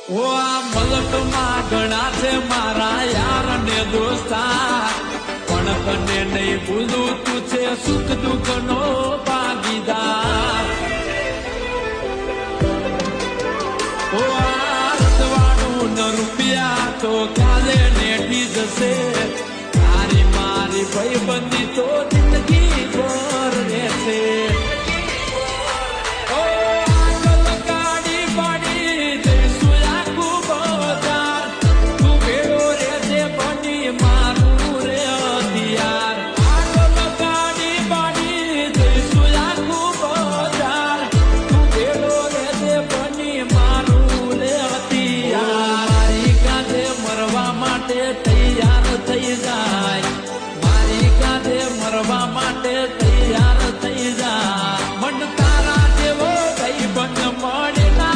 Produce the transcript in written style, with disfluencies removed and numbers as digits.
ઓ આ મલકમાં ઘણા છે મારા યાર ને દોસ્તા, પણ કને નહીં ભૂલું તું છે સુખ દુઃખ નો ભાગીદાર. ઓ આ રતવાડું ન રૂપિયા તો કાલે નેઠી જશે, તારી મારી ભાઈબંધી તો જિંદગી ભર રહેશે.